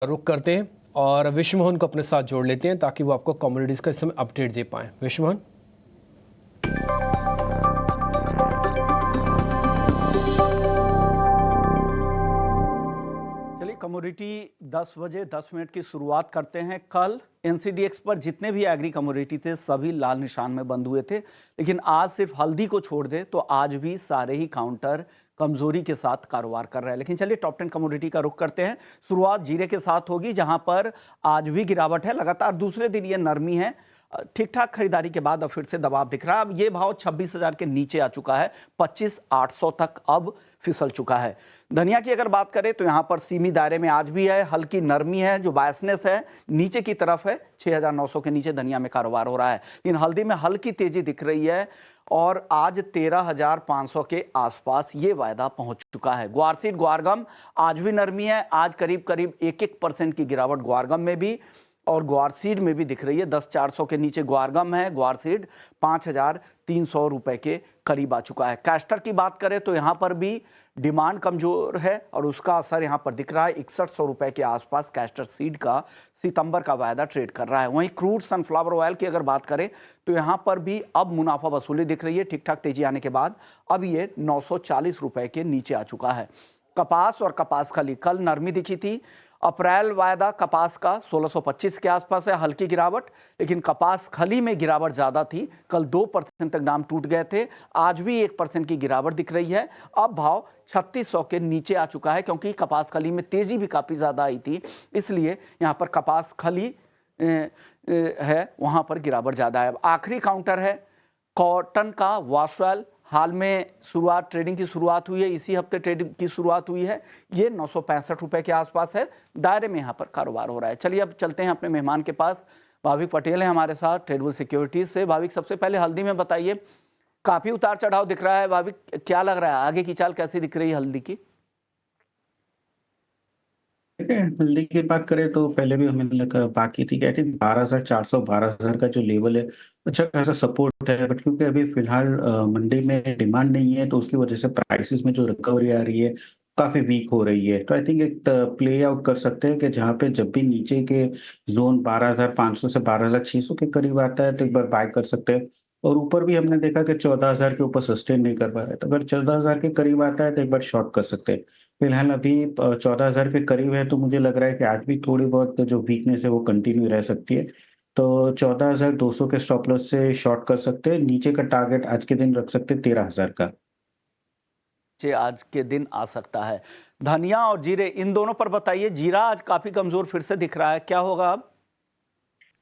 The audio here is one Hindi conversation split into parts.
रुक करते हैं और विश्व मोहन को अपने साथ जोड़ लेते हैं ताकि वो आपको कमोडिटीज का इस समय अपडेट दे पाएं। विश्व मोहन। चलिए कमोडिटी 10 बजे 10 मिनट की शुरुआत करते हैं। कल एनसीडीएक्स पर जितने भी एग्री कमोडिटी थे सभी लाल निशान में बंद हुए थे, लेकिन आज सिर्फ हल्दी को छोड़ दे तो आज भी सारे ही काउंटर कमजोरी के साथ कारोबार कर रहे हैं। लेकिन चलिए टॉप 10 कमोडिटी का रुख करते हैं। शुरुआत जीरे के साथ होगी, जहां पर आज भी गिरावट है। लगातार दूसरे दिन ये नरमी है। ठीक ठाक खरीदारी के बाद अब फिर से दबाव दिख रहा है। अब ये भाव 26,000 के नीचे आ चुका है, 25,800 तक अब फिसल चुका है। धनिया की अगर बात करें तो यहाँ पर सीमित दायरे में आज भी है, हल्की नरमी है, जो बायसनेस है नीचे की तरफ है। 6,900 के नीचे धनिया में कारोबार हो रहा है, लेकिन हल्दी में हल्की तेजी दिख रही है और आज 13,500 के आसपास ये वायदा पहुंच चुका है। ग्वारसीड ग्वारगम आज भी नरमी है, आज करीब करीब 1-1% की गिरावट ग्वारगम में भी और ग्वारसीड में भी दिख रही है। 10,400 के नीचे ग्वारगम है, ग्वारसीड 5,300 रुपए के करीब आ चुका है। कैस्टर की बात करें तो यहाँ पर भी डिमांड कमजोर है और उसका असर यहाँ पर दिख रहा है। 6100 रुपए के आसपास कैस्टर सीड का सितंबर का वायदा ट्रेड कर रहा है। वहीं क्रूड सनफ्लावर ऑयल की अगर बात करें तो यहाँ पर भी अब मुनाफा वसूली दिख रही है। ठीक ठाक तेजी आने के बाद अब ये 940 रुपए के नीचे आ चुका है। कपास और कपास खली कल नरमी दिखी थी। अप्रैल वायदा कपास का 1625 के आसपास है, हल्की गिरावट, लेकिन कपास खली में गिरावट ज्यादा थी। कल 2% तक दाम टूट गए थे, आज भी 1% की गिरावट दिख रही है। अब भाव 3600 के नीचे आ चुका है, क्योंकि कपास खली में तेजी भी काफी ज्यादा आई थी, इसलिए यहाँ पर कपास खली है वहां पर गिरावट ज्यादा है। आखिरी काउंटर है कॉटन का वाशवेल। हाल में ट्रेडिंग की शुरुआत हुई है, इसी हफ्ते ट्रेडिंग की शुरुआत हुई है। ये 965 रुपए के आसपास है, दायरे में यहाँ पर कारोबार हो रहा है। चलिए अब चलते हैं अपने मेहमान के पास। भाविक पटेल है हमारे साथ ट्रेडबुल सिक्योरिटीज से। भाविक, सबसे पहले हल्दी में बताइए, काफी उतार चढ़ाव दिख रहा है। भाविक, क्या लग रहा है आगे की चाल कैसी दिख रही है हल्दी की? ठीक है, हल्दी की बात करें तो पहले भी हमें लगा बाकी थी, आई थिंक 12,400 12,000 का जो लेवल है अच्छा खासा सपोर्ट है। बट क्योंकि अभी फिलहाल मंडी में डिमांड नहीं है तो उसकी वजह से प्राइसेस में जो रिकवरी आ रही है काफी वीक हो रही है। तो आई थिंक एक प्ले आउट कर सकते हैं कि जहाँ पे जब भी नीचे के जोन 12,500 से 12,600 के करीब आता है तो एक बार बाय कर सकते हैं। और ऊपर भी हमने देखा कि 14,000 के ऊपर सस्टेन नहीं कर पा रहा है, तो अगर 14,000 के करीब आता है तो एक बार शॉर्ट कर सकते हैं। फिलहाल अभी 14,000 के करीब है, तो मुझे लग रहा है कि आज भी थोड़ी बहुत जो वीकनेस है वो कंटिन्यू रह सकती है। तो 14,200 के स्टॉप लॉस से शॉर्ट कर सकते हैं। नीचे का टारगेट आज के दिन रख सकते हैं 13,000 का। आज के दिन आ सकता है। धनिया और जीरे, इन दोनों पर बताइए। जीरा आज काफी कमजोर फिर से दिख रहा है, क्या होगा अब?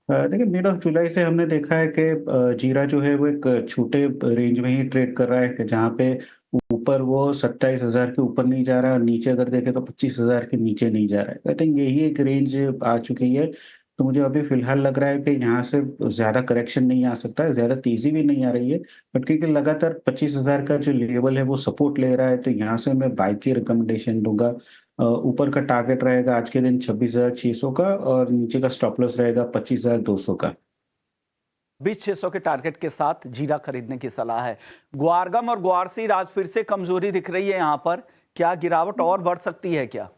देखिए, मिड ऑफ जुलाई से हमने देखा है कि जीरा जो है वो एक छोटे रेंज में ही ट्रेड कर रहा है, कि जहाँ पे ऊपर वो 27,000 के ऊपर नहीं जा रहा है और नीचे अगर देखें तो 25,000 के नीचे नहीं जा रहा है। आई थिंक यही एक रेंज आ चुकी है। तो मुझे अभी फिलहाल लग रहा है कि यहाँ से ज़्यादा करेक्शन नहीं आ सकता है, ज़्यादा तेज़ी भी नहीं आ रही है। बट क्योंकि लगातार 25,000 का जो लेवल है वो सपोर्ट ले रहा है, तो यहाँ से मैं बाय की रिकमेंडेशन दूंगा। ऊपर का टारगेट रहेगा आज के दिन 26,600 का और नीचे का स्टॉप लॉस रहेगा 25,200 का। 20,600 के टारगेट के साथ जीरा खरीदने की सलाह है। ग्वारगम और ग्वारसीड आज फिर से कमजोरी दिख रही है यहाँ पर, क्या गिरावट और बढ़ सकती है क्या?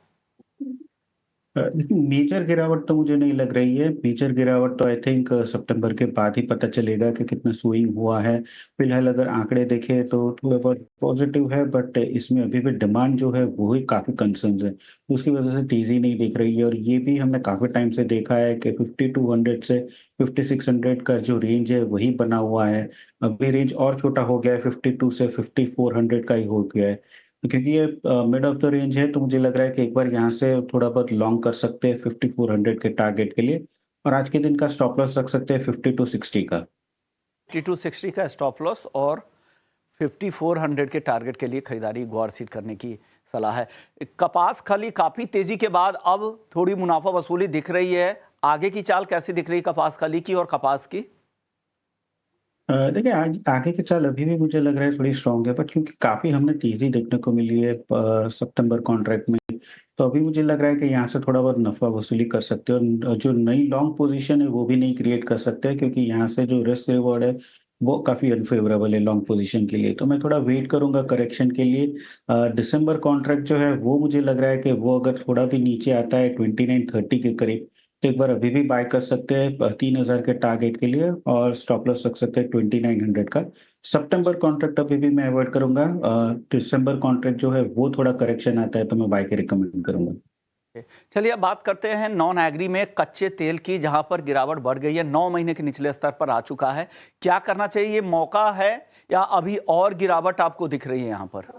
देखिए, मेजर गिरावट तो मुझे नहीं लग रही है। मेजर गिरावट तो आई थिंक सितंबर के बाद ही पता चलेगा कि कितना स्विंग हुआ है। फिलहाल अगर आंकड़े देखें तो थोड़ा बहुत पॉजिटिव है, बट इसमें अभी भी डिमांड जो है वो ही काफी कंसर्न्स है, उसकी वजह से तेजी नहीं दिख रही है। और ये भी हमने काफी टाइम से देखा है कि 5200 से 5600 का जो रेंज है वही बना हुआ है। अभी रेंज और छोटा हो गया है, 52 से 5400 का ही हो गया है। क्योंकि ये मिड ऑफ द रेंज है, तो मुझे लग रहा है कि एक बार यहाँ से थोड़ा बहुत लॉन्ग कर सकते हैं 5400 के टारगेट के लिए। और आज के दिन का स्टॉप लॉस रख सकते हैं 5260 का। 5260 का स्टॉप लॉस और 5400 के टारगेट के लिए खरीदारी ग्वारसीड करने की सलाह है। कपास खली काफी तेजी के बाद अब थोड़ी मुनाफा वसूली दिख रही है। आगे की चाल कैसी दिख रही है कपास खली की और कपास की? देखिए, आज आगे की चाल अभी भी मुझे लग रहा है थोड़ी स्ट्रांग है, बट क्योंकि काफ़ी हमने तेज़ी देखने को मिली है सितंबर कॉन्ट्रैक्ट में, तो अभी मुझे लग रहा है कि यहाँ से थोड़ा बहुत नफ़ा वसूली कर सकते हैं और जो नई लॉन्ग पोजीशन है वो भी नहीं क्रिएट कर सकते हैं, क्योंकि यहाँ से जो रिस्क रिवॉर्ड है वो काफ़ी अनफेवरेबल है लॉन्ग पोजीशन के लिए, तो मैं थोड़ा वेट करूँगा करेक्शन के लिए। दिसंबर कॉन्ट्रैक्ट जो है वो मुझे लग रहा है कि वो अगर थोड़ा भी नीचे आता है 2930 के करीब, तो एक बार अभी भी बाय कर सकते हैं 3000 के टारगेट के लिए, और स्टॉप लॉस रख सकते हैं 2900 का। सितंबर कॉन्ट्रैक्ट अभी भी मैं अवॉइड करूँगा। दिसंबर कॉन्ट्रैक्ट जो है वो थोड़ा करेक्शन आता है तो मैं बाय के रिकमेंड करूँगा। चलिए अब बात करते हैं नॉन एग्री में कच्चे तेल की, जहां पर गिरावट बढ़ गई है, 9 महीने के निचले स्तर पर आ चुका है। क्या करना चाहिए? ये मौका है या अभी और गिरावट आपको दिख रही है यहाँ पर?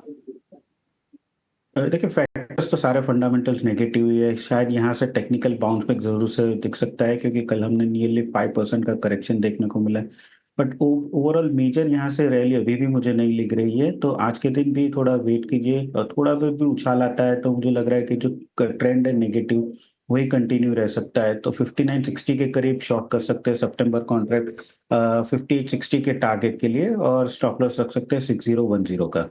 देखिए फैक्टर्स तो सारे फंडामेंटल्स नेगेटिव ही है। शायद यहाँ से टेक्निकल बाउंस बैक ज़रूर से दिख सकता है, क्योंकि कल हमने नियरली 5% का करेक्शन देखने को मिला है। बट ओवरऑल मेजर यहाँ से रैली अभी भी मुझे नहीं लिख रही है, तो आज के दिन भी थोड़ा वेट कीजिए। और थोड़ा भी उछाल आता है तो मुझे लग रहा है कि जो ट्रेंड है नेगेटिव वही कंटिन्यू रह सकता है। तो 5960 के करीब शॉर्ट कर सकते हैं सितंबर कॉन्ट्रैक्ट 5860 के टारगेट के लिए, और स्टॉप लॉस रख सकते हैं 6010 का।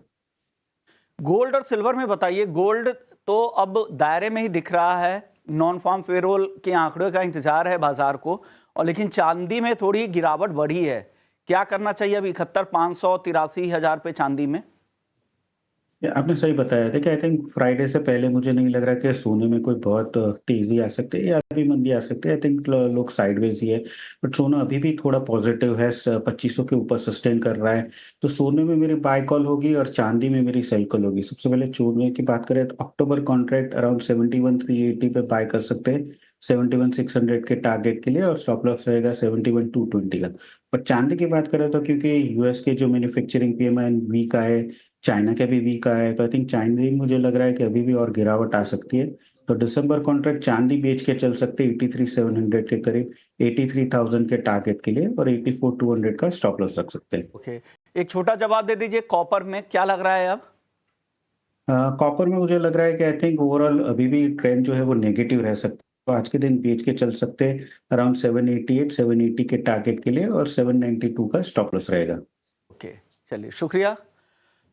गोल्ड और सिल्वर में बताइए। गोल्ड तो अब दायरे में ही दिख रहा है, नॉन फार्म पेरोल के आंकड़े का इंतजार है बाजार को, और लेकिन चांदी में थोड़ी गिरावट बढ़ी है। क्या करना चाहिए अब 71,500 83,000 पे चांदी में? आपने सही बताया। देखिए आई थिंक फ्राइडे से पहले मुझे नहीं लग रहा कि सोने में कोई बहुत तेजी आ सकती है या अभी मंदी आ सकती है। आई थिंक लोग साइडवेज ही है, बट सोना अभी भी थोड़ा पॉजिटिव है, 2500 के ऊपर सस्टेन कर रहा है। तो सोने में मेरी बाय कॉल होगी और चांदी में मेरी सेल कॉल होगी। सबसे पहले सोने की बात करें तो अक्टूबर कॉन्ट्रैक्ट अराउंड 71,380 पे बाय कर सकते हैं 71,600 के टारगेट के लिए, और स्टॉप लॉस रहेगा 71,220 का। पर चांदी की बात करें तो क्योंकि यूएस के जो मैन्युफैक्चरिंग पीएमआई वीक आए, चाइना का भी वीक आया है, तो आई थिंक चाइना मुझे लग रहा है कि अभी भी और गिरावट आ सकती है। तो दिसंबर कॉन्ट्रैक्ट चांदी बेच के चल सकते हैं 83,700 के करीब, 83,000 के टारगेट के लिए, और 84,200 का स्टॉप लॉस रख सकते हैं। ओके, एक छोटा जवाब दे दीजिए, कॉपर में क्या लग रहा है अब? कॉपर में मुझे लग रहा है कि आई थिंक ओवरऑल अभी भी ट्रेंड जो है वो नेगेटिव रह सकता है। तो आज के दिन बेच के चल सकते हैं अराउंड 788 780 के टारगेट के लिए, और 792 का स्टॉप लॉस रहेगा। ओके, चलिए शुक्रिया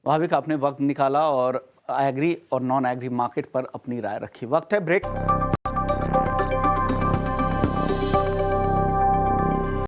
भाविक, आपने वक्त निकाला और एग्री और नॉन एग्री मार्केट पर अपनी राय रखी। वक्त है ब्रेक।